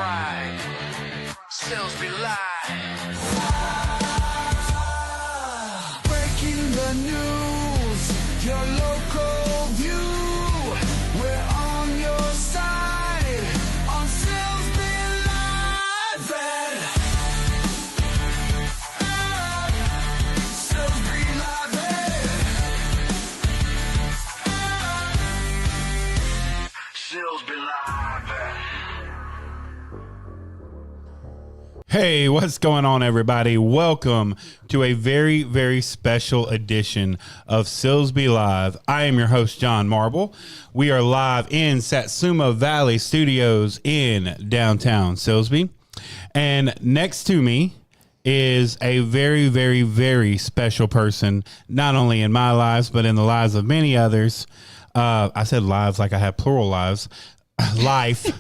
pride. SILSBEE Live. Breaking the news, your local view. We're on your side on SILSBEE Live. SILSBEE Live. SILSBEE Live. Hey, what's going on, everybody? Welcome to a very, very special edition of SILSBEE Live. I am your host, John Marble. We are live in Satsuma Valley Studios in downtown Silsbee. And next to me is a very, very, very special person, not only in my lives, but in the lives of many others. I said lives like I have plural lives. Life.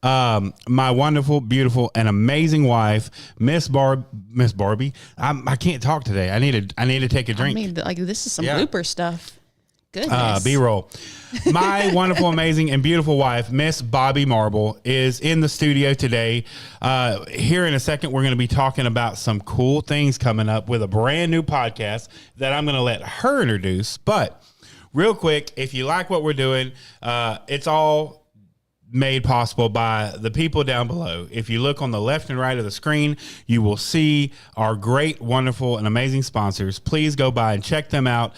My wonderful, beautiful, and amazing wife, Miss Barbie. I can't talk today. I need to take a drink. I mean, like, this is some blooper stuff. Goodness. B-roll. My wonderful, amazing, and beautiful wife, Miss Bobby Marble, is in the studio today. Here in a second, we're going to be talking about some cool things coming up with a brand new podcast that I'm going to let her introduce. But real quick, if you like what we're doing, it's all made possible by the people down below. If you look on the left and right of the screen, you will see our great, wonderful, and amazing sponsors. Please go by and check them out.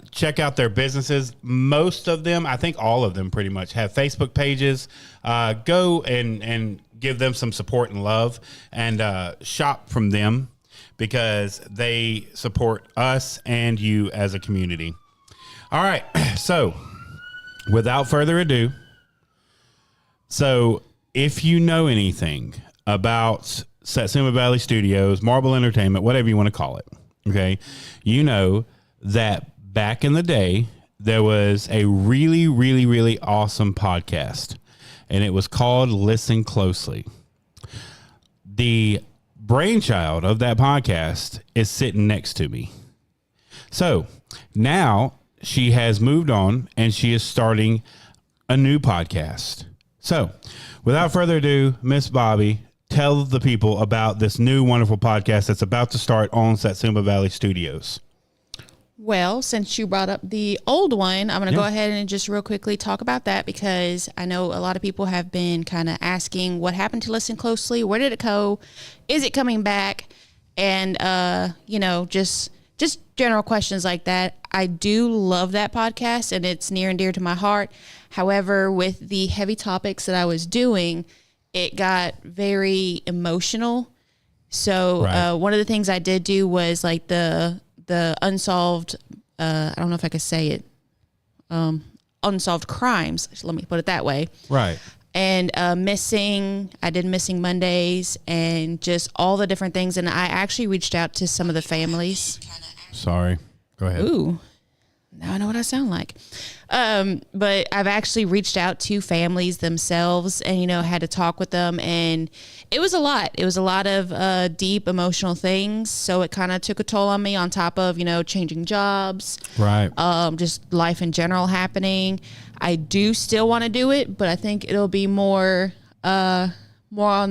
Check out their businesses. Most of them, I think all of them pretty much, have Facebook pages. Go and give them some support and love, and shop from them because they support us and you as a community. All right, so without further ado, so if you know anything about Satsuma Valley Studios, Marble Entertainment, whatever you want to call it, okay, you know that back in the day, there was a really, really, really awesome podcast, and it was called Listen Closely. The brainchild of that podcast is sitting next to me. So now she has moved on, and she is starting a new podcast. So, without further ado, Miss Bobby, tell the people about this new wonderful podcast that's about to start on Satsuma Valley Studios. Well, since you brought up the old one, I'm going to go ahead and just real quickly talk about that, because I know a lot of people have been kind of asking what happened to Listen Closely. Where did it go? Is it coming back? And, just general questions like that. I do love that podcast, and it's near and dear to my heart. However, with the heavy topics that I was doing, it got very emotional. So one of the things I did do was like the unsolved, I don't know if I could say it, unsolved crimes. Let me put it that way. Right. And I did Missing Mondays and just all the different things. And I actually reached out to some of the families. Sorry. Go ahead. Ooh, now I know what I sound like. But I've actually reached out to families themselves and, had to talk with them. And it was a lot. It was a lot of deep emotional things. So it kind of took a toll on me, on top of, changing jobs. Right. Just life in general happening. I do still want to do it, but I think it'll be more on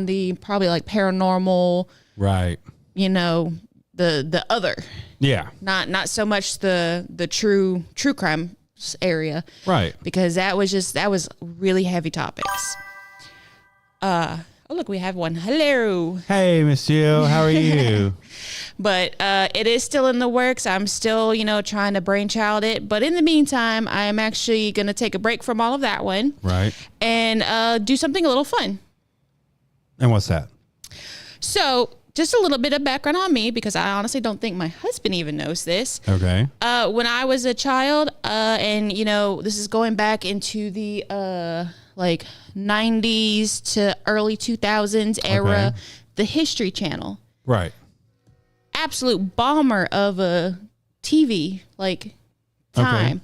the probably like paranormal. Right. The other. Yeah. Not so much the true crime area. Right. Because that was really heavy topics. Oh, look, we have one. Hello. Hey, Miss Jill. How are you? But it is still in the works. I'm still, trying to brainchild it. But in the meantime, I am actually going to take a break from all of that one. Right. And do something a little fun. And what's that? So, just a little bit of background on me, because I honestly don't think my husband even knows this. Okay. When I was a child, and this is going back into the 90s to early 2000s era, Okay. the History Channel. Right. Absolute bomber of a TV time. Okay.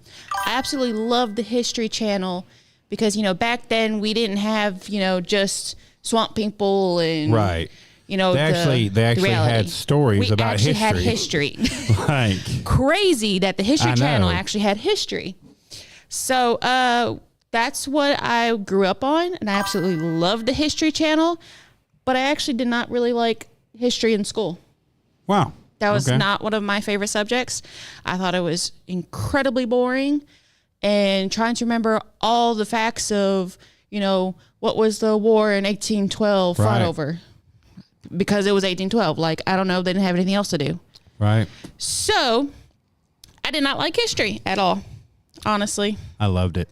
I absolutely loved the History Channel because, back then we didn't have, just swamp people and right. They actually had stories about history. Had history. Like crazy that the History Channel actually had history. So that's what I grew up on, and I absolutely loved the History Channel, but I actually did not really like history in school. Wow. That was not one of my favorite subjects. I thought it was incredibly boring, and trying to remember all the facts of, what was the war in 1812 fought over, because it was 1812. Like, I don't know. They didn't have anything else to do. Right. So I did not like history at all, honestly. I loved it.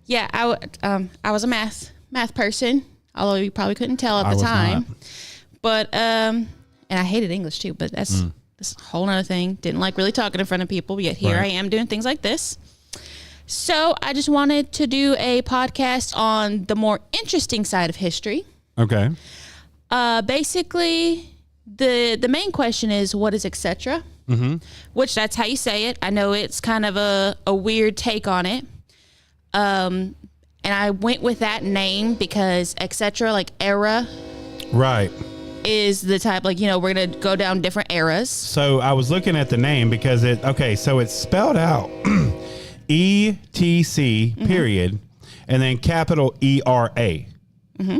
Yeah, I was a math person, although you probably couldn't tell at the time. Not. But and I hated English too. But that's a whole other thing. Didn't like really talking in front of people. Yet here I am doing things like this. So I just wanted to do a podcast on the more interesting side of history. Okay. Basically, the main question is, what is etc.? Which that's how you say it. I know it's kind of a weird take on it. And I went with that name because etc., like era, right, is the type, like, we're going to go down different eras. So I was looking at the name because so it's spelled out ETC period and then capital ERA.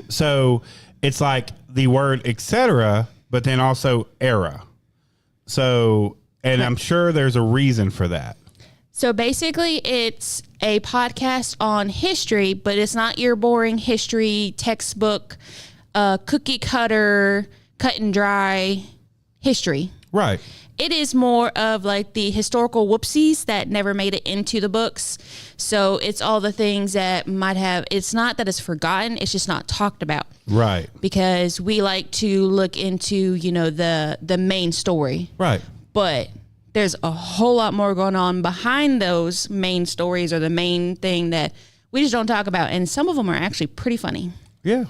So it's like the word etc., but then also era. So, and I'm sure there's a reason for that. So basically, it's a podcast on history, but it's not your boring history textbook, cookie cutter, cut and dry history. Right. It is more of like the historical whoopsies that never made it into the books. So it's all the things that might have, it's not that it's forgotten, it's just not talked about. Right. Because we like to look into, the main story. Right. But there's a whole lot more going on behind those main stories, or the main thing that we just don't talk about. And some of them are actually pretty funny. Yeah.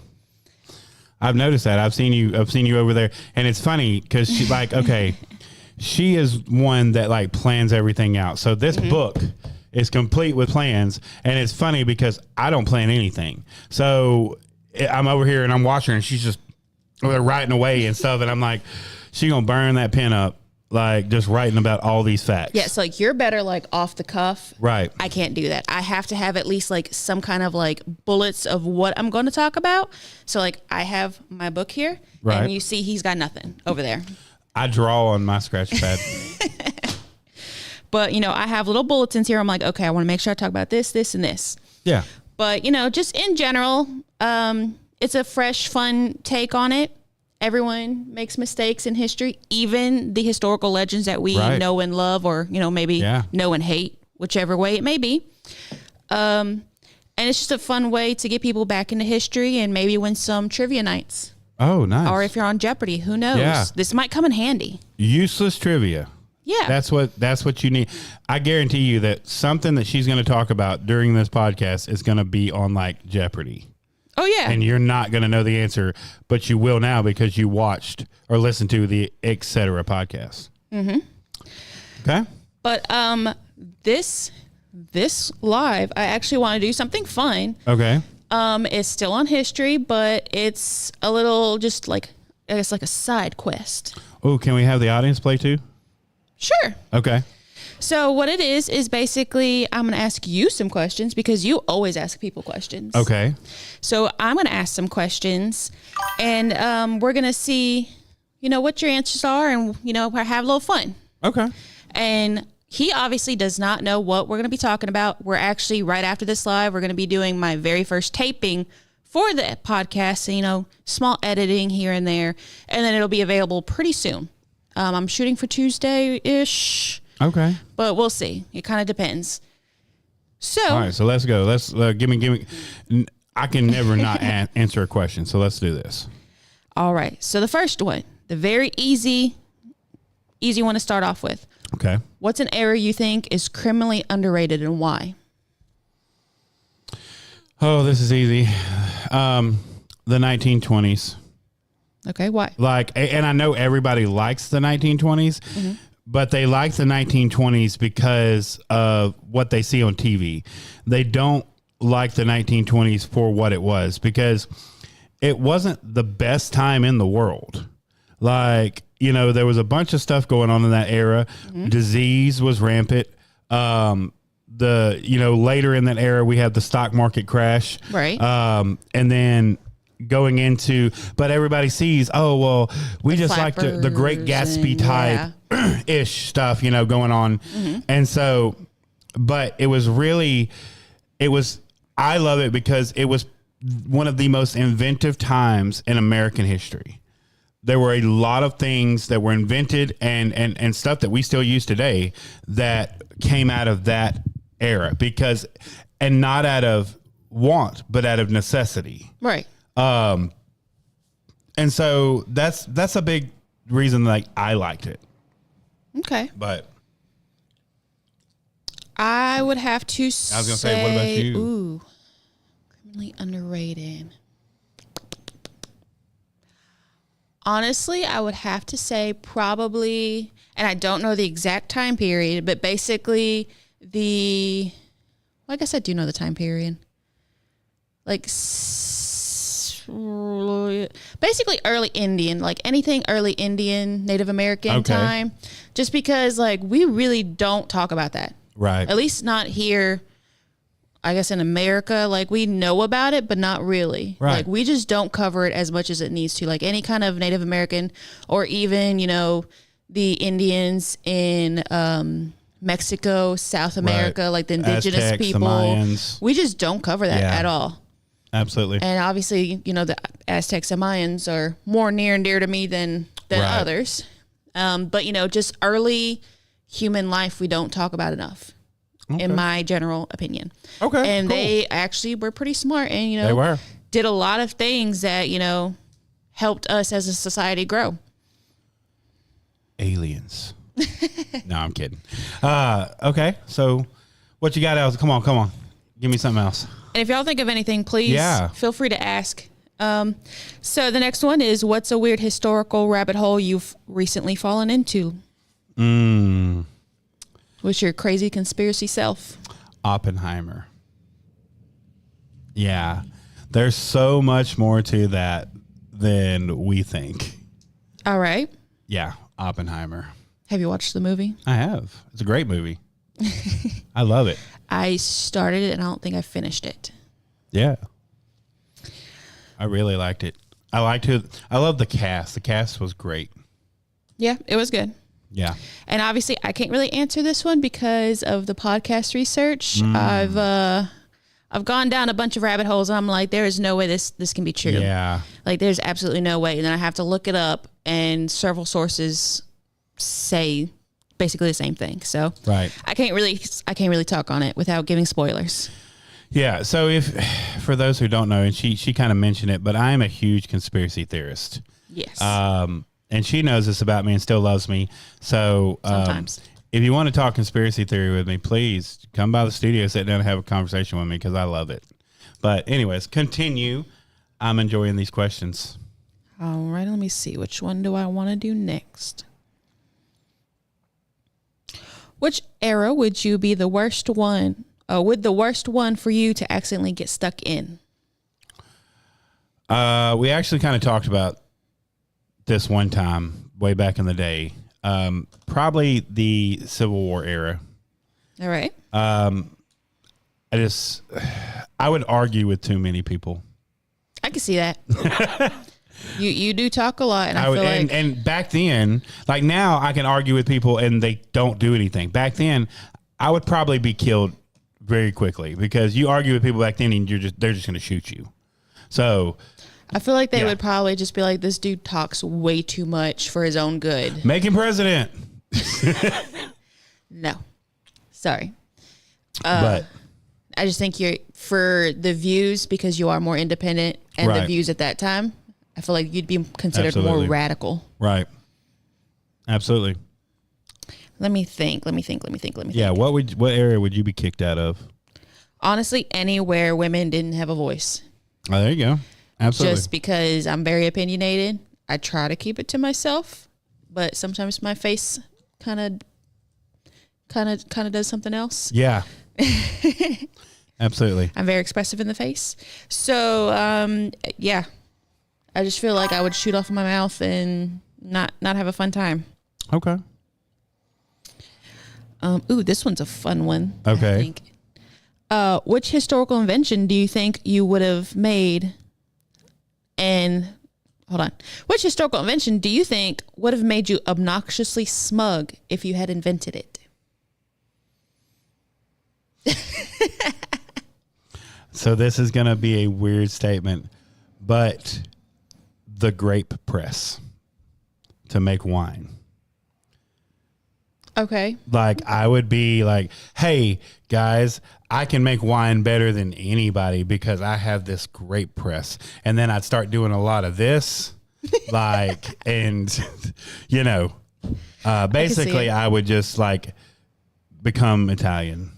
I've noticed that. I've seen you over there, and it's funny because she's like, okay, she is one that like plans everything out. So this book is complete with plans, and it's funny because I don't plan anything. So I'm over here and I'm watching her, and she's just writing away and stuff. And I'm like, she gonna burn that pen up. Like just writing about all these facts. Yeah, so like you're better like off the cuff. Right. I can't do that. I have to have at least like some kind of like bullets of what I'm going to talk about. So like I have my book here, and you see he's got nothing over there. I draw on my scratch pad. But I have little bulletins here. I'm like, okay, I want to make sure I talk about this, this, and this. Yeah. But just in general, it's a fresh, fun take on it. Everyone makes mistakes in history, even the historical legends that we know and love, or, maybe know and hate, whichever way it may be. And it's just a fun way to get people back into history and maybe win some trivia nights. Oh, nice. Or if you're on Jeopardy, who knows? Yeah. This might come in handy. Useless trivia. Yeah. That's what you need. I guarantee you that something that she's going to talk about during this podcast is going to be on like Jeopardy. Oh, yeah. And you're not going to know the answer, but you will now because you watched or listened to the Etc.ERA podcast. Okay. But this live, I actually want to do something fun. Okay. It's still on history, but it's a little just like, I guess, like a side quest. Oh, can we have the audience play too? Sure. Okay. So what it is basically I'm going to ask you some questions because you always ask people questions. Okay. So I'm going to ask some questions, and we're going to see, what your answers are, and, have a little fun. Okay. And he obviously does not know what we're going to be talking about. We're actually, right after this live, we're going to be doing my very first taping for the podcast, small editing here and there, and then it'll be available pretty soon. I'm shooting for Tuesday-ish. Okay. But we'll see. It kind of depends. So. All right. So let's go. Let's give me. I can never not answer a question. So let's do this. All right. So the first one, the very easy one to start off with. Okay. What's an era you think is criminally underrated and why? Oh, this is easy. The 1920s. Okay. Why? And I know everybody likes the 1920s. Mm-hmm. But they like the 1920s because of what they see on TV. They don't like the 1920s for what it was, because it wasn't the best time in the world. There was a bunch of stuff going on in that era. Mm-hmm. Disease was rampant. later in that era we had the stock market crash, Right. And then going into, but everybody sees, oh well, we just like the Great Gatsby type ish stuff, going on, and so, but it was I love it because it was one of the most inventive times in American history. There were a lot of things that were invented and stuff that we still use today that came out of that era and not out of want, but out of necessity. Right. And so that's a big reason like I liked it. Okay. But I would have to say, I was going to say, what about you? Ooh, criminally underrated. Honestly, I would have to say probably, and I don't know the exact time period, but basically I guess I do know the time period. Like basically early Indian, like anything early Indian, Native American time, just because like we really don't talk about that. Right. At least not here. I guess in America, like we know about it, but not really. Right. Like we just don't cover it as much as it needs to. Like any kind of Native American or even, the Indians in Mexico, South America, like the indigenous Aztecs, people. the Mayans. We just don't cover that at all. Absolutely. And obviously, the Aztecs and Mayans are more near and dear to me than others. But, just early human life, we don't talk about enough. Okay. In my general opinion. Okay. And cool. they actually were pretty smart and, they did a lot of things that, helped us as a society grow. Aliens. No, I'm kidding. Okay. So what you got else? Come on. Give me something else. And if y'all think of anything, please feel free to ask. So the next one is, what's a weird historical rabbit hole you've recently fallen into? What's your crazy conspiracy self? Oppenheimer. Yeah. There's so much more to that than we think. All right. Yeah. Oppenheimer. Have you watched the movie? I have. It's a great movie. I love it. I started it and I don't think I finished it. Yeah. I really liked it. I love the cast. The cast was great. Yeah, it was good. Yeah. And obviously I can't really answer this one because of the podcast research. I've gone down a bunch of rabbit holes and I'm like, there is no way this can be true. Yeah. Like there's absolutely no way. And then I have to look it up and several sources say basically the same thing. So right. I can't really talk on it without giving spoilers. Yeah. So for those who don't know, and she kind of mentioned it, but I am a huge conspiracy theorist. Yes. And she knows this about me and still loves me. So Sometimes. If you want to talk conspiracy theory with me, please come by the studio, sit down and have a conversation with me because I love it. But anyways, continue. I'm enjoying these questions. All right. Let me see. Which one do I want to do next? Which era would you be the worst one? Would the worst one for you to accidentally get stuck in? We actually kind of talked about this one time way back in the day. Probably the Civil War era. All right. I would argue with too many people. I can see that. You do talk a lot, and I feel like and back then, like now, I can argue with people and they don't do anything. Back then, I would probably be killed very quickly because you argue with people back then and they're just going to shoot you. So I feel like they would probably just be like, this dude talks way too much for his own good. Make him president. No, sorry. But I just think you're for the views because you are more independent and the views at that time. I feel like you'd be considered more radical. Right. Absolutely. Let me think. Yeah. What area would you be kicked out of? Honestly, anywhere women didn't have a voice. Oh, there you go. Absolutely. Just because I'm very opinionated, I try to keep it to myself, but sometimes my face kind of does something else. Yeah. Absolutely. I'm very expressive in the face. So, yeah. I just feel like I would shoot off of my mouth and not have a fun time. Okay. Ooh, this one's a fun one. Okay. I think. Which historical invention do you think you would have made? And hold on. Which historical invention do you think would have made you obnoxiously smug if you had invented it? So this is going to be a weird statement, but the grape press to make wine. Okay. Like, I would be like, hey, guys, I can make wine better than anybody because I have this grape press. And then I'd start doing a lot of this, like, and, you know, basically I would just, like, become Italian.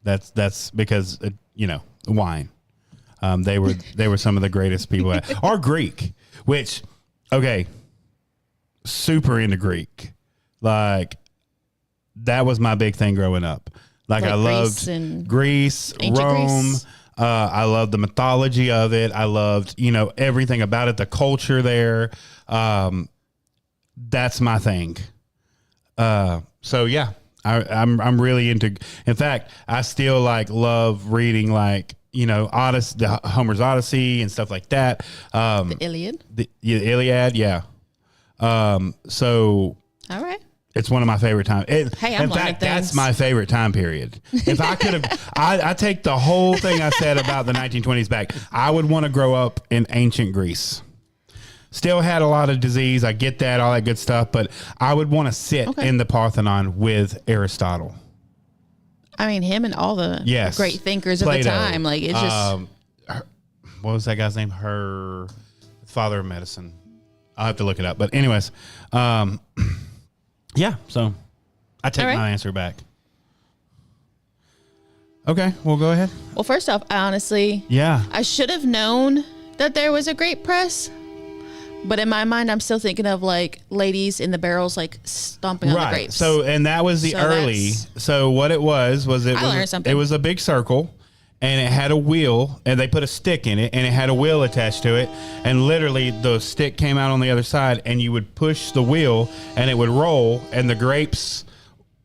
That's because, you know, wine. They were some of the greatest people. Or Greek, which, okay, super into Greek. Like, that was my big thing growing up. Like I loved Greece, Rome. Greece. I loved the mythology of it. I loved, you know, everything about it, the culture there. That's my thing. So yeah, I'm really into. In fact, I still like love reading, like, you know, Homer's Odyssey and stuff like that. The Iliad. The Iliad, yeah. So all right. It's one of my favorite times. In fact, that's my favorite time period. If I could have, I take the whole thing I said about the 1920s back. I would want to grow up in ancient Greece. Still had a lot of disease. I get that, all that good stuff. But I would want to sit in the Parthenon with Aristotle. I mean, him and all the great thinkers Plato, of the time. Like, it's just. What was that guy's name? Her father of medicine. I'll have to look it up. But anyways, yeah, so I take my answer back. Okay, well, go ahead. Well, first off, I should have known that there was a grape press, but in my mind, I'm still thinking of, like, ladies in the barrels, like, stomping on the grapes. So, and that was the early. So what it was I learned something. It was a big circle, and it had a wheel, and they put a stick in it, and it had a wheel attached to it, and literally the stick came out on the other side, and you would push the wheel, and it would roll, and the grapes,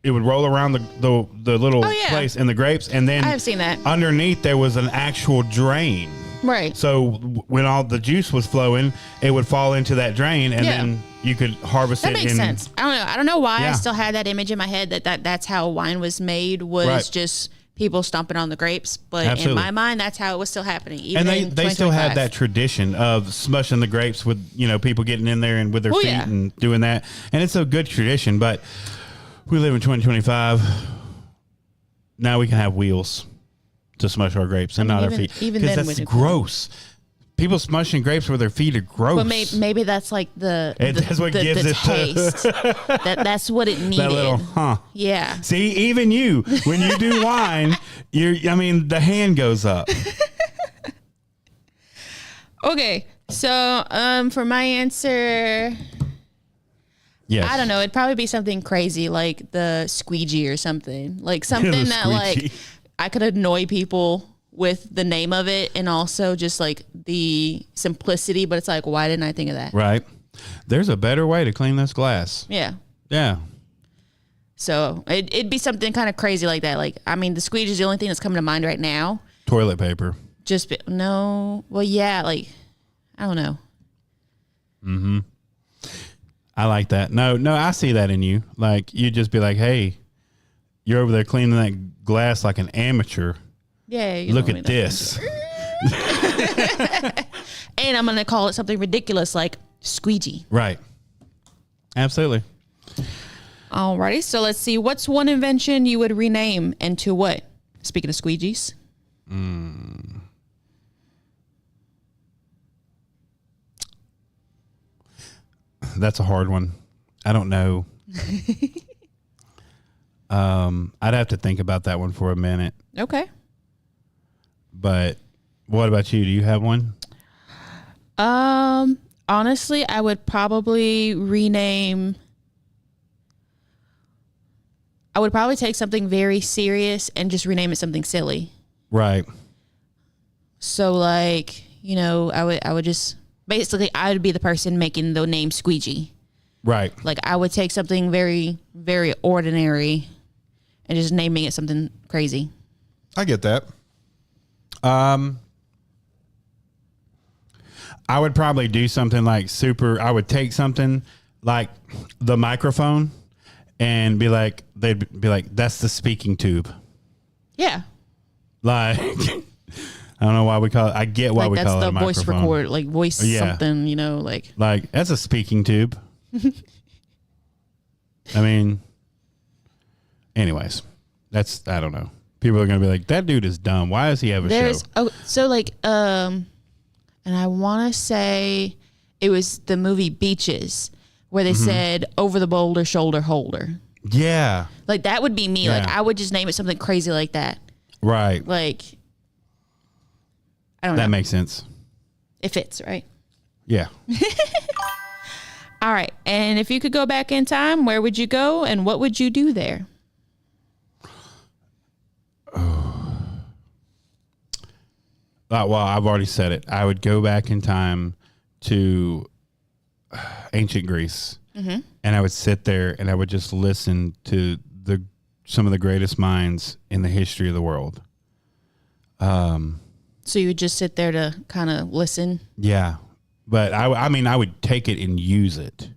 it would roll around the little place in the grapes, and then I have seen that. Underneath there was an actual drain. Right. So when all the juice was flowing, it would fall into that drain, and then you could harvest it. That makes sense. I don't know why I still had that image in my head that's how wine was made, was just people stomping on the grapes, but in my mind, that's how it was still happening. Even and they still had that tradition of smushing the grapes with, you know, people getting in there and with their feet and doing that. And it's a good tradition, but we live in 2025. Now we can have wheels to smush our grapes and not our feet. Even then, that's gross. People smushing grapes with their feet are gross. But maybe that's like that's what gives it taste. That's what it needed. That little, Yeah. See, even you, when you do wine, the hand goes up. Okay, so for my answer, yes, I don't know. It'd probably be something crazy like the squeegee or something. Like something that like I could annoy people with the name of it, and also just like the simplicity, but it's like, why didn't I think of that? Right. There's a better way to clean this glass. Yeah. Yeah. So it'd be something kind of crazy like that. Like, I mean, the squeegee is the only thing that's coming to mind right now. Toilet paper. No. Well, yeah, like, I don't know. Mm-hmm. I like that. No, I see that in you. Like, you just be like, hey, you're over there cleaning that glass like an amateur. Yeah. Look at this. And I'm going to call it something ridiculous like squeegee. Right. Absolutely. Alrighty. So let's see. What's one invention you would rename and to what? Speaking of squeegees. That's a hard one. I don't know. I'd have to think about that one for a minute. Okay. But what about you? Do you have one? Honestly, I would probably rename. I would probably take something very serious and just rename it something silly. Right. So like, you know, I would just basically I would be the person making the name squeegee. Right. Like I would take something very, very ordinary and just naming it something crazy. I get that. I would probably do something like I would take something like the microphone and they'd be like, that's the speaking tube. Yeah. Like, I don't know why we call it. I get why we call it a microphone. That's the voice record, like voice something, you know, like. Like, that's a speaking tube. I mean, anyways, I don't know. People are going to be like, that dude is dumb. Why does he have a show? Oh, so like, and I want to say it was the movie Beaches where they said over the boulder, shoulder holder. Yeah. Like that would be me. Yeah. Like I would just name it something crazy like that. Right. Like, I don't know. That makes sense. It fits, right? Yeah. All right. And if you could go back in time, where would you go and what would you do there? Well, I've already said it. I would go back in time to ancient Greece, and I would sit there and I would just listen to some of the greatest minds in the history of the world. So you would just sit there to kind of listen? Yeah. But I mean, I would take it and use it.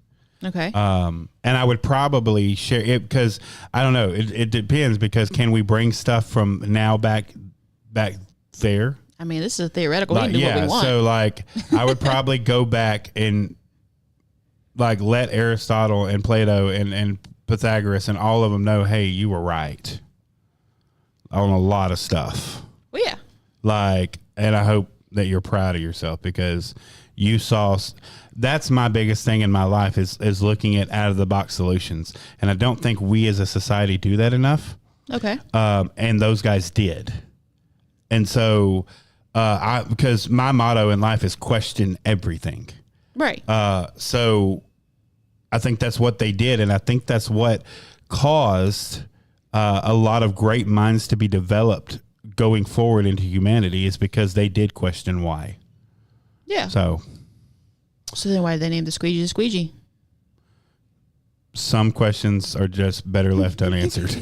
Okay. And I would probably share it because I don't know. It depends because can we bring stuff from now back there? I mean, this is theoretical. We can do what we want. So like I would probably go back and like let Aristotle and Plato and Pythagoras and all of them know, hey, you were right on a lot of stuff. Well, yeah. Like, and I hope that you're proud of yourself because you saw. That's my biggest thing in my life is looking at out of the box solutions, and I don't think we as a society do that enough. Okay. And those guys did, and so because my motto in life is question everything. Right. So I think that's what they did, and I think that's what caused a lot of great minds to be developed going forward into humanity is because they did question why. Yeah. So then why did they name the squeegee? Some questions are just better left unanswered.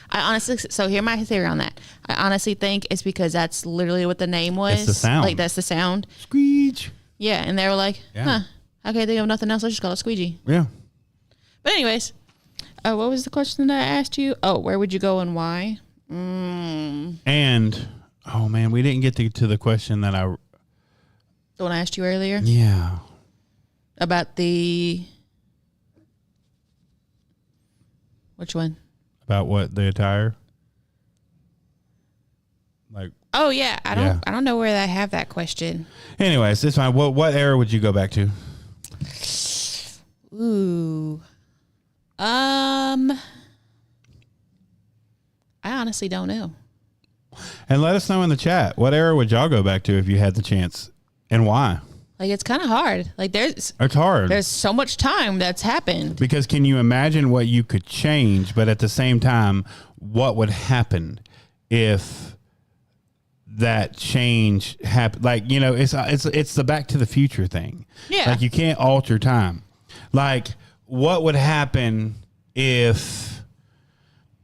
I honestly, so here's my theory on that. I honestly think it's because that's literally what the name was. It's the sound. Like that's the sound. Squeege. Yeah, and they were like, I can't think of nothing else. Let's just call it squeegee. Yeah. But anyways, what was the question that I asked you? Oh, where would you go and why? And, oh man, we didn't get to the question that the one I asked you earlier? Yeah. About the... Which one? About what, the attire? Like... Oh, yeah. I don't know where I have that question. Anyways, this one, what era would you go back to? Ooh. I honestly don't know. And let us know in the chat. What era would y'all go back to if you had the chance? And why? Like, it's kind of hard. Like, it's hard. There's so much time that's happened. Because can you imagine what you could change, but at the same time, what would happen if that change happened? Like, you know, it's the Back to the Future thing. Yeah. Like, you can't alter time. Like, what would happen if,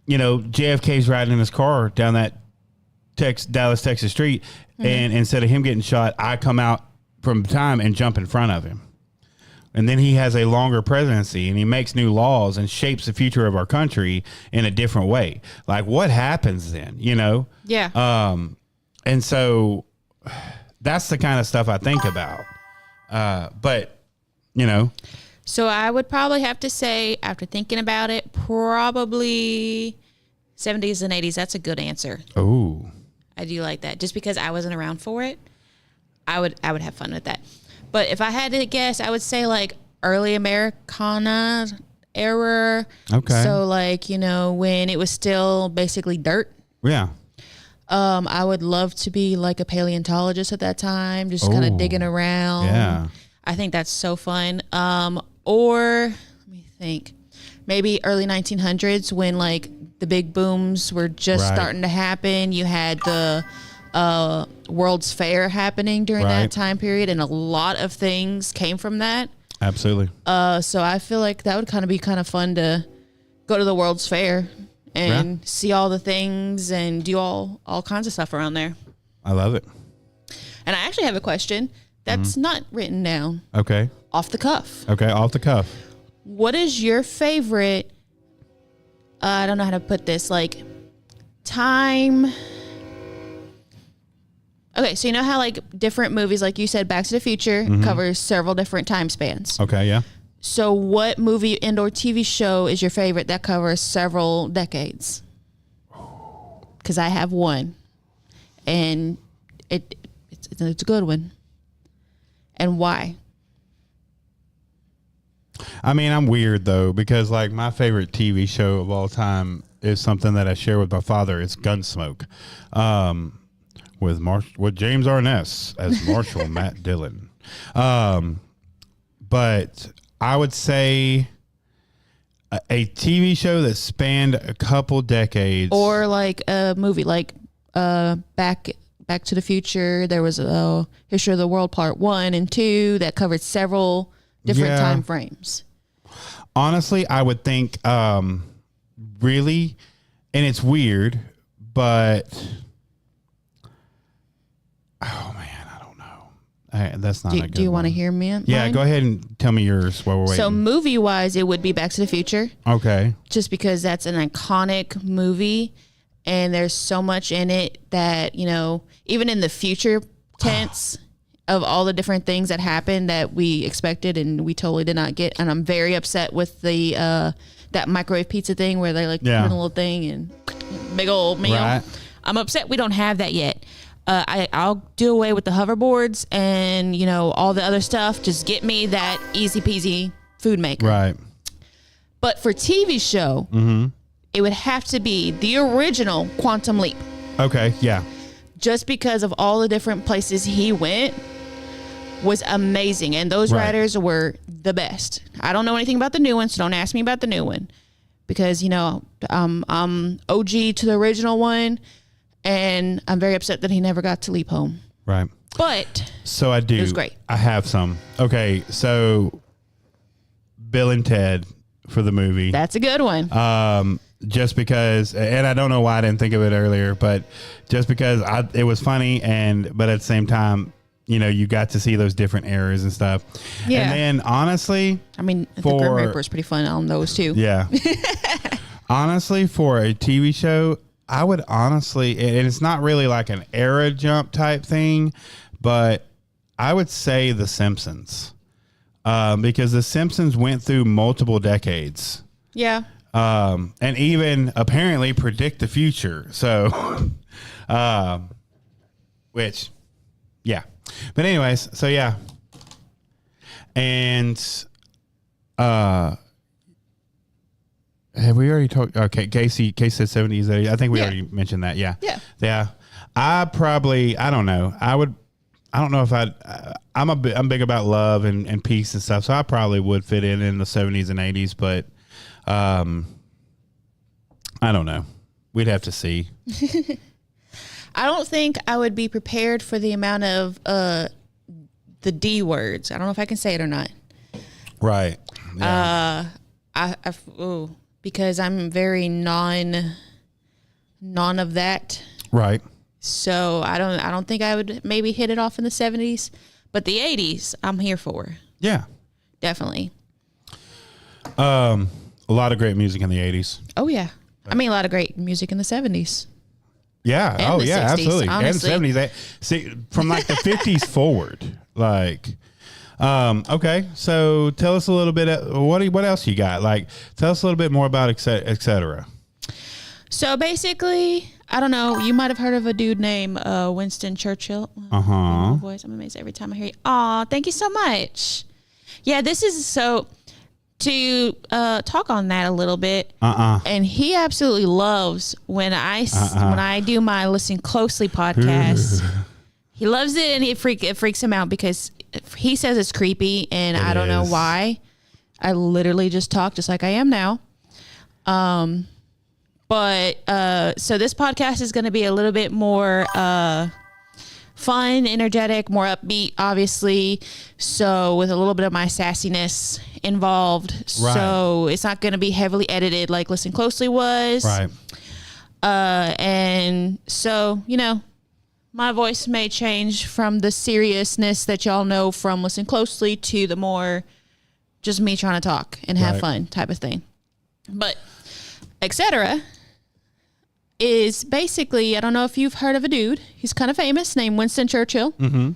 you know, JFK's riding in his car down that Dallas, Texas street, and instead of him getting shot, I come out from time and jump in front of him. And then he has a longer presidency and he makes new laws and shapes the future of our country in a different way. Like, what happens then, you know? Yeah. And so that's the kind of stuff I think about. But, you know. So I would probably have to say, after thinking about it, probably 70s and 80s. That's a good answer. Oh. I do like that. Just because I wasn't around for it, I would have fun with that. But if I had to guess, I would say like early Americana era. Okay. So like, you know, when it was still basically dirt. Yeah. I would love to be like a paleontologist at that time, just kind of digging around. Yeah. I think that's so fun. Or let me think, maybe early 1900s when like the big booms were just starting to happen. You had the World's Fair happening during that time period, and a lot of things came from that. Absolutely. So I feel like that would kind of be kind of fun to go to the World's Fair and see all the things and do all kinds of stuff around there. I love it. And I actually have a question that's not written down. Okay. Off the cuff. Okay, off the cuff. What is your favorite, I don't know how to put this, like time... Okay, so you know how like different movies, like you said, Back to the Future covers several different time spans. Okay, yeah. So what movie and or TV show is your favorite that covers several decades? Because I have one, and it's a good one. And why? I mean, I'm weird though, because like my favorite TV show of all time is something that I share with my father. It's Gunsmoke, with James Arness as Marshall Matt Dillon. But I would say a TV show that spanned a couple decades, or like a movie, like Back to the Future. There was a History of the World Part 1 and 2 that covered several different time frames. Honestly, I would think really, and it's weird, but oh man, I don't know. That's not a good Do you want to hear me? Yeah, mine? go ahead and tell me yours while we're waiting. So movie wise, it would be Back to the Future. Okay. Just because that's an iconic movie and there's so much in it that, you know, even in the future tense of all the different things that happened that we expected and we totally did not get. And I'm very upset with the that microwave pizza thing where they like put in a little thing and big old meal. Right. I'm upset we don't have that yet. I'll do away with the hoverboards and, you know, all the other stuff. Just get me that easy peasy food maker. Right. But for TV show, it would have to be the original Quantum Leap. Okay. Yeah. Just because of all the different places he went was amazing. And those writers were the best. I don't know anything about the new one, so don't ask me about the new one. Because, you know, I'm OG to the original one. And I'm very upset that he never got to leap home. Right. But so I do. It was great. I have some. Okay. So Bill and Ted for the movie. That's a good one. Just because, and I don't know why I didn't think of it earlier, but just because it was funny, but at the same time, you know, you got to see those different eras and stuff. Yeah. And then honestly, I mean, the Grim Reaper is pretty fun on those too. Yeah. Honestly, for a TV show, I would honestly, and it's not really like an era jump type thing, but I would say The Simpsons, because The Simpsons went through multiple decades. Yeah. And even apparently predict the future. So, which, yeah. But anyways, so yeah. And, have we already talked? Okay, Casey said 70s. I think we already mentioned that. Yeah. Yeah. Yeah. I don't know. I don't know if I'm big about love and peace and stuff. So I probably would fit in the 70s and 80s, but I don't know. We'd have to see. I don't think I would be prepared for the amount of the D words. I don't know if I can say it or not. Right. Yeah. Because I'm very non of that. Right. So I don't think I would maybe hit it off in the 70s, but the 80s I'm here for. Yeah. Definitely. A lot of great music in the 80s. Oh yeah. I mean, a lot of great music in the 70s. Yeah. And the 60s, absolutely. honestly. And 70s. See, from like the 50s forward, like, okay. So tell us a little bit, what else you got? Like, tell us a little bit more about Etc.ERA. So basically, I don't know. You might have heard of a dude named Winston Churchill. Voice. I'm amazed every time I hear you. Aw, thank you so much. Yeah, this is so to talk on that a little bit. And he absolutely loves when I do my Listen Closely podcast. He loves it, and it freaks him out because he says it's creepy, and I don't know why. I literally just talk just like I am now. But so this podcast is going to be a little bit more fun, energetic, more upbeat, obviously. So with a little bit of my sassiness involved. Right. So it's not going to be heavily edited like Listen Closely was. Right. And so, you know, my voice may change from the seriousness that y'all know from Listen Closely to the more just me trying to talk and have fun type of thing. But Etc. is basically, I don't know if you've heard of a dude. He's kind of famous, named Winston Churchill. Mm-hmm.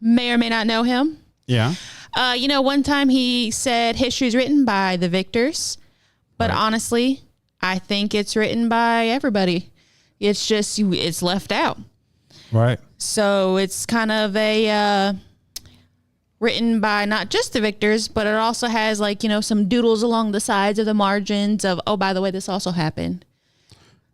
May or may not know him. Yeah. You know, one time he said history's written by the victors, but honestly, I think it's written by everybody. It's just, it's left out. Right. So it's kind of a written by not just the victors, but it also has, like, you know, some doodles along the sides of the margins of, oh, by the way, this also happened.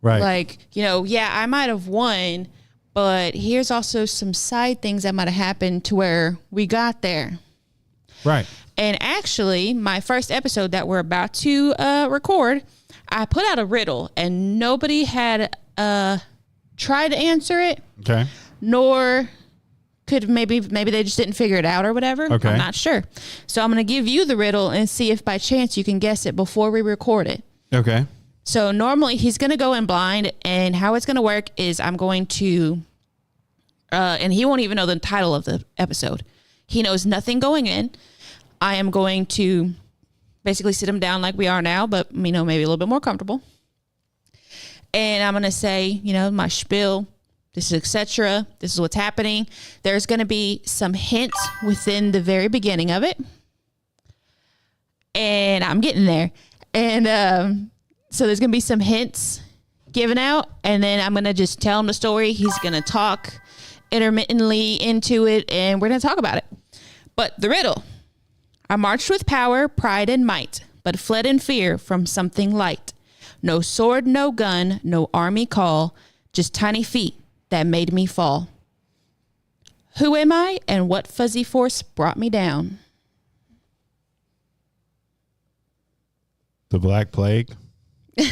Right. Like, you know, yeah, I might have won, but here's also some side things that might have happened to where we got there. Right. And actually, my first episode that we're about to record, I put out a riddle and nobody had tried to answer it. Okay. Nor could maybe they just didn't figure it out or whatever. Okay. I'm not sure. So I'm going to give you the riddle and see if by chance you can guess it before we record it. Okay. So normally he's going to go in blind, and how it's going to work is I'm going to, and he won't even know the title of the episode. He knows nothing going in. I am going to basically sit him down like we are now, but, you know, maybe a little bit more comfortable. And I'm going to say, you know, my spiel, this is etc. This is what's happening. There's going to be some hints within the very beginning of it. And I'm getting there. And so there's going to be some hints given out. And then I'm going to just tell him the story. He's going to talk intermittently into it. And we're going to talk about it. But the riddle. I marched with power, pride, and might, but fled in fear from something light. No sword, no gun, no army call, just tiny feet that made me fall. Who am I, and what fuzzy force brought me down? The Black Plague. I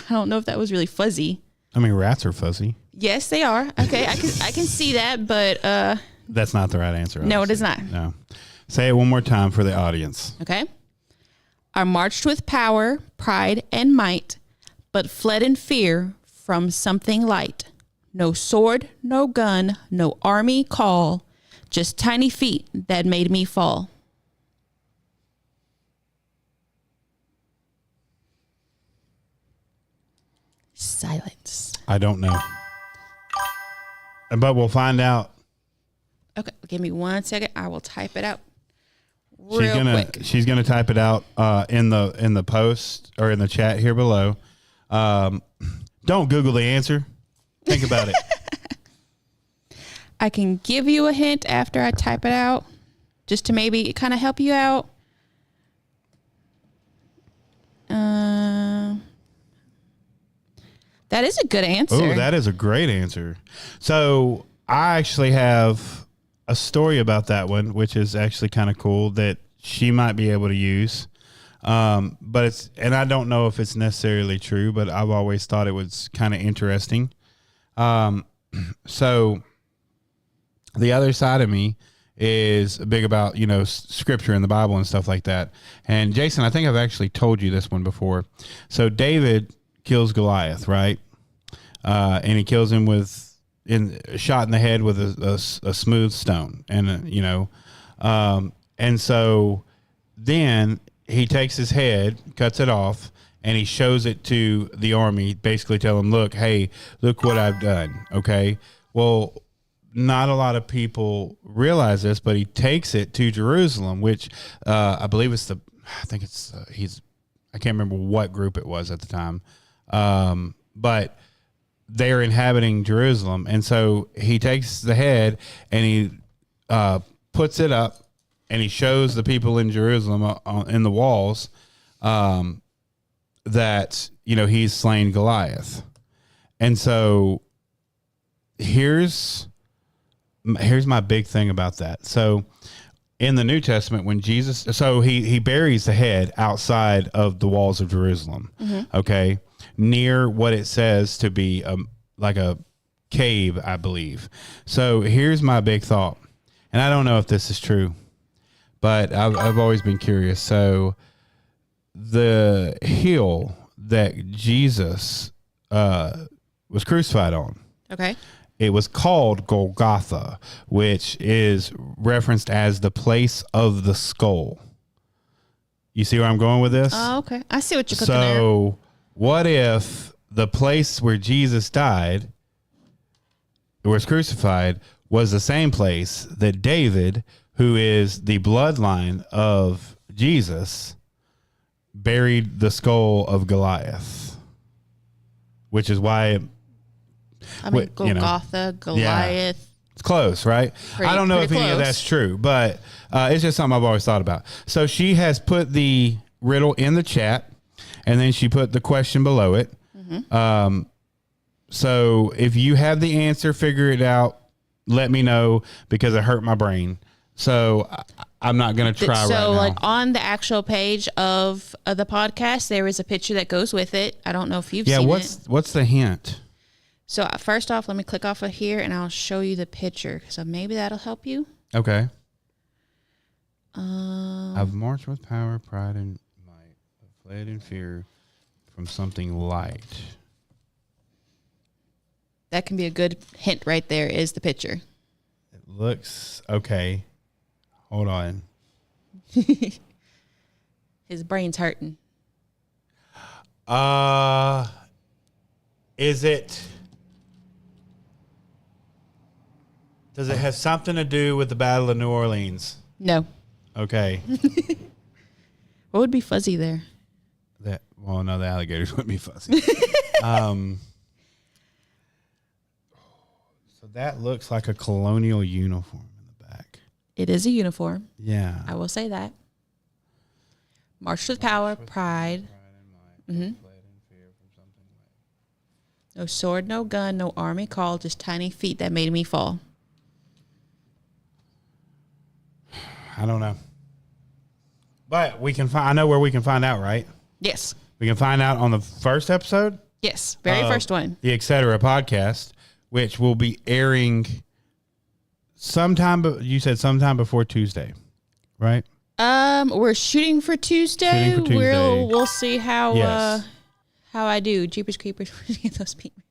don't know if that was really fuzzy. I mean, rats are fuzzy. Yes, they are. Okay, I can see that, but That's not the right answer. no, it obviously. is not. No. Say it one more time for the audience. Okay. I marched with power, pride, and might, but fled in fear from something light. No sword, no gun, no army call, just tiny feet that made me fall. Silence. I don't know. But we'll find out. Okay, give me 1 second. I will type it out real quick. She's gonna type it out in the post or in the chat here below. Don't Google the answer. Think about it. I can give you a hint after I type it out, just to maybe kind of help you out. That is a good answer. Oh, that is a great answer. So I actually have a story about that one, which is actually kind of cool that she might be able to use. But it's, and I don't know if it's necessarily true, but I've always thought it was kind of interesting. So the other side of me is big about, you know, scripture and the Bible and stuff like that. And Jason, I think I've actually told you this one before. So David kills Goliath, right? And he kills him shot in the head with a smooth stone. And, you know, and so then he takes his head, cuts it off, and he shows it to the army, basically tell them, look, hey, look what I've done. Okay. Well, not a lot of people realize this, but he takes it to Jerusalem, which I believe it's I can't remember what group it was at the time. But they're inhabiting Jerusalem. And so he takes the head and he puts it up and he shows the people in Jerusalem in the walls that, you know, he's slain Goliath. And so here's my big thing about that. So in the New Testament, when Jesus, so he buries the head outside of the walls of Jerusalem, okay, near what it says to be like a cave, I believe. So here's my big thought, and I don't know if this is true, but I've always been curious. So the hill that Jesus was crucified on, Okay. it was called Golgotha, which is referenced as the place of the skull. You see where I'm going with this? Oh, okay. I see what you're cooking there. So what if the place where Jesus died, was crucified, was the same place that David, who is the bloodline of Jesus, buried the skull of Goliath, which is why I mean, you know, Golgotha, Goliath. it's close, right? I don't know if pretty any of close. that's true, but it's just something I've always thought about. So she has put the riddle in the chat, and then she put the question below it. Mm-hmm. So if you have the answer, figure it out, let me know, because it hurt my brain. So I'm not going to try right now. So, like, on the actual page of the podcast, there is a picture that goes with it. I don't know if you've seen it. What's the hint? So, first off, let me click off of here, and I'll show you the picture. So, maybe that'll help you. Okay. I've marched with power, pride, and might, but fled in fear from something light. That can be a good hint right there, is the picture. It looks okay. Hold on. His brain's hurting. Is it? Does it have something to do with the Battle of New Orleans? No. Okay. What would be fuzzy there? Well, no, the alligators wouldn't be fuzzy. So that looks like a colonial uniform in the back. It is a uniform. Yeah. I will say that. March with power, pride. Mm-hmm. No sword, no gun, no army call, just tiny feet that made me fall. I don't know. But we can find. I know where we can find out, right? Yes. We can find out on the first episode. Yes. Very first one. The Etc.ERA podcast, which will be airing sometime. You said sometime before Tuesday, right? We're shooting for Tuesday. Shooting for Tuesday. We'll see how Yes. how I do. Jeepers Creepers. Those people.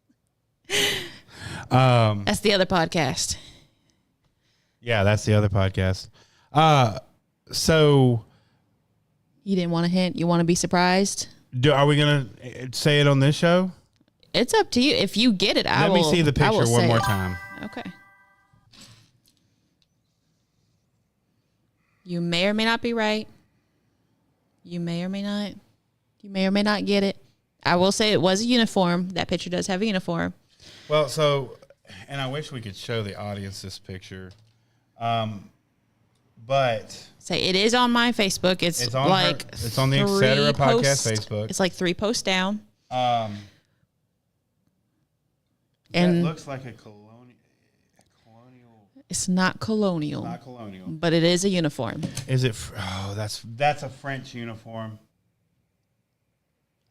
That's the other podcast. Yeah, that's the other podcast. So You didn't want a hint. You want to be surprised. are we gonna say it on this show? It's up to you. If you get it, Let me see the I will picture one say more it. time. Okay. You may or may not be right. You may or may not. You may or may not get it. I will say it was a uniform. That picture does have a uniform. Well, and I wish we could show the audience this picture, but Say it is on my Facebook. It's on like it's on the Etc.ERA podcast Facebook. It's like 3 posts down. That And looks like a colonial. it's not colonial, Not colonial. but it is a uniform. Is it? Oh, that's a French uniform.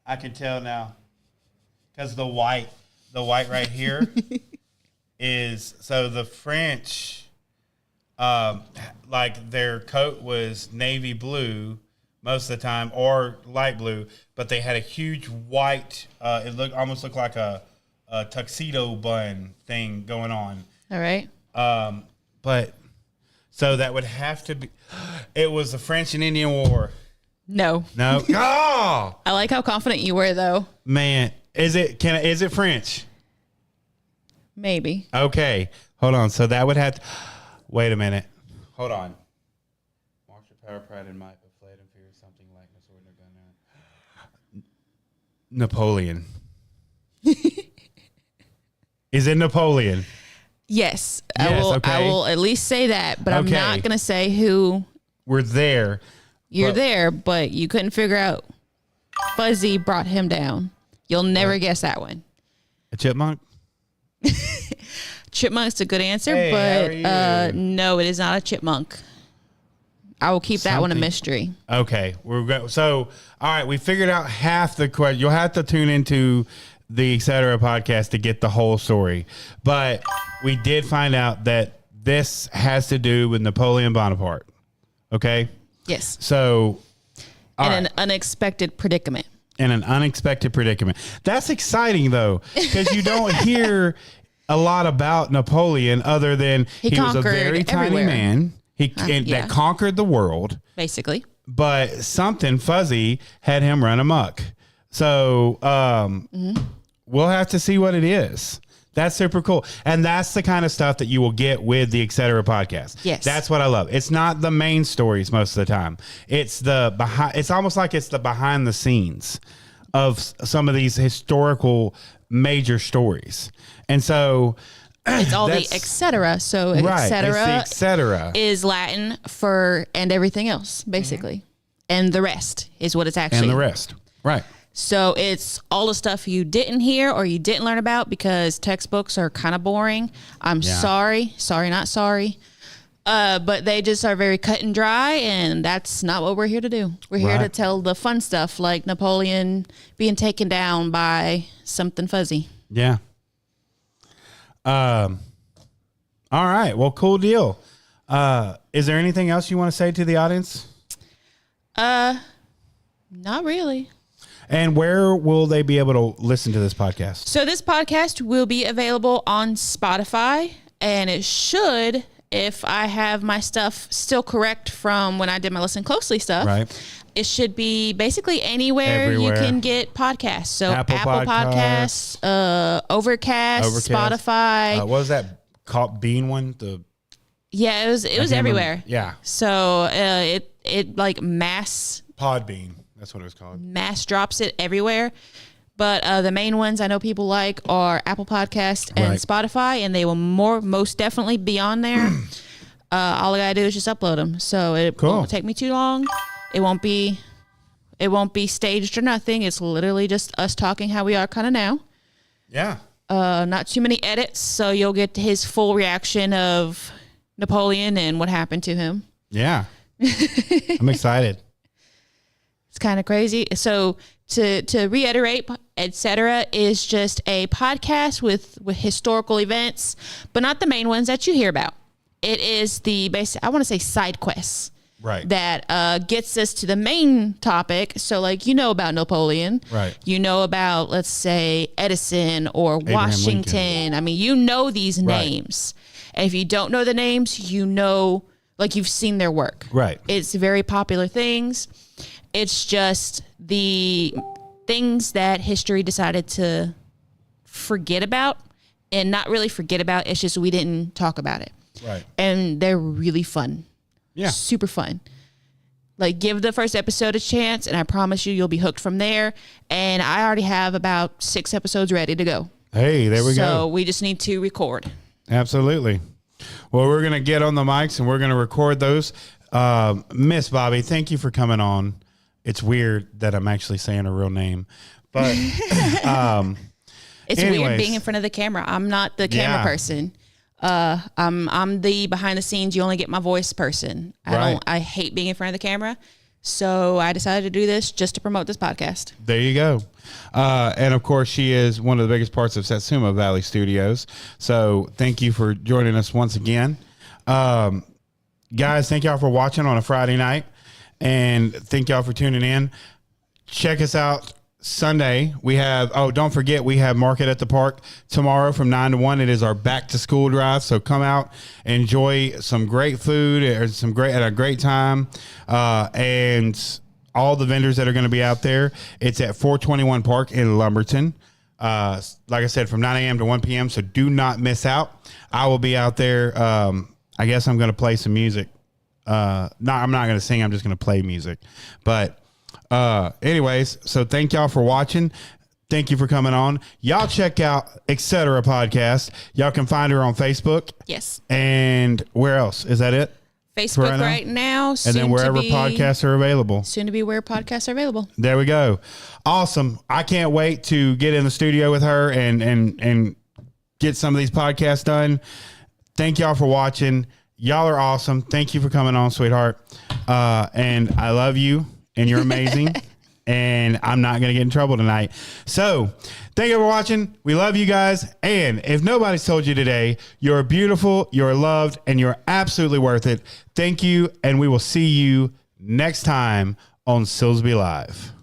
I can tell now, because the white right here is so the French. Like their coat was navy blue most of the time, or light blue, but they had a huge white. It almost looked like a tuxedo bun thing going on. All right. But so that would have to be. It was the French and Indian War. No. No. Oh I like how confident you were, though. man, is it French? Maybe. Okay, hold on. So that would have to. Wait a minute. Hold on. March with power, pride, and might, but fled in fear of something like no sword, no gun. Napoleon. Is it Napoleon? Yes. Yes, I okay. will at least say that, but I'm Okay. not going to say who We're there. you're But- there, but you couldn't figure out. Fuzzy brought him down. You'll never guess that one. A chipmunk? Chipmunk's a good answer, Hey, but how are you? no, it is not a chipmunk. I will keep that one a Something- mystery. Okay. So, all right, we figured out half the question. You'll have to tune into the Etc. podcast to get the whole story, but we did find out that this has to do with Napoleon Bonaparte. Okay. Yes. So, An unexpected predicament. In an unexpected predicament. That's exciting though, because you don't hear a lot about Napoleon other than he was a very tiny man. That conquered the world, basically. But something fuzzy had him run amok. So we'll have to see what it is. That's super cool. And that's the kind of stuff that you will get with the Etc. podcast. Yes. That's what I love. It's not the main stories most of the time. It's it's almost like it's the behind the scenes of some of these historical major stories. And so it's all the etc. So etc. is Latin for and everything else, basically. And the rest is what it's actually. And the rest. Right. So it's all the stuff you didn't hear or you didn't learn about because textbooks are kind of boring. I'm sorry, not sorry. But they just are very cut and dry, and that's not what we're here to do. We're here to tell the fun stuff like Napoleon being taken down by something fuzzy. Yeah. All right. Well, cool deal. Is there anything else you want to say to the audience? Not really. And where will they be able to listen to this podcast? So this podcast will be available on Spotify, and it should, if I have my stuff still correct from when I did my Listen Closely stuff, it should be basically everywhere you can get podcasts. So Apple Podcasts, Overcast, Spotify. What was that Bean one? It was everywhere. Yeah. So it like mass Podbean. That's what it was called. Mass drops it everywhere. But the main ones I know people like are Apple Podcast and Spotify, and they will most definitely be on there. All I gotta do is just upload them. So it won't take me too long. It won't be staged or nothing. It's literally just us talking how we are kind of now. Yeah. Not too many edits, so you'll get his full reaction of Napoleon and what happened to him. Yeah. I'm excited. It's kind of crazy. So to reiterate, Etc. is just a podcast with historical events, but not the main ones that you hear about. It is the basic, I want to say side quests. Right. That gets us to the main topic. So like, about Napoleon. Right. You know about, let's say, Edison or Abraham Washington. Lincoln. I mean, these names. And if you don't know the names, like you've seen their work. Right. It's very popular things. It's just the things that history decided to forget about, and not really forget about. It's just we didn't talk about it. Right. And they're really fun. Yeah. Super fun. Like, give the first episode a chance, and I promise you'll be hooked from there. And I already have about 6 episodes ready to go. Hey, there we go. So we just need to record. Absolutely. Well, we're going to get on the mics and we're going to record those. Miss Bobby, thank you for coming on. It's weird that I'm actually saying her real name, but it's weird being in front of the camera. I'm not the camera person. I'm the behind the scenes. You only get my voice person. I hate being in front of the camera. So I decided to do this just to promote this podcast. There you go. And of course, she is one of the biggest parts of Satsuma Valley Studios. So thank you for joining us once again. Guys, thank y'all for watching on a Friday night. And thank y'all for tuning in. Check us out Sunday. We have, don't forget, we have Market at the Park tomorrow from 9 to 1. It is our back to school drive. So come out, enjoy some great food or at a great time. And all the vendors that are going to be out there. It's at 421 Park in Lumberton. Like I said, from 9 a.m. to 1 p.m. So do not miss out. I will be out there. I guess I'm going to play some music. I'm not going to sing. I'm just going to play music. But anyways, so thank y'all for watching. Thank you for coming on. Y'all check out Etc. podcast. Y'all can find her on Facebook. Yes. And where else? Is that it? Facebook right now. And then wherever podcasts are available. Soon to be where podcasts are available. There we go. Awesome. I can't wait to get in the studio with her and get some of these podcasts done. Thank y'all for watching. Y'all are awesome. Thank you for coming on, sweetheart. And I love you, and you're amazing. and I'm not going to get in trouble tonight. So thank you for watching. We love you guys. And if nobody's told you today, you're beautiful, you're loved, and you're absolutely worth it. Thank you. And we will see you next time on SILSBEE Live.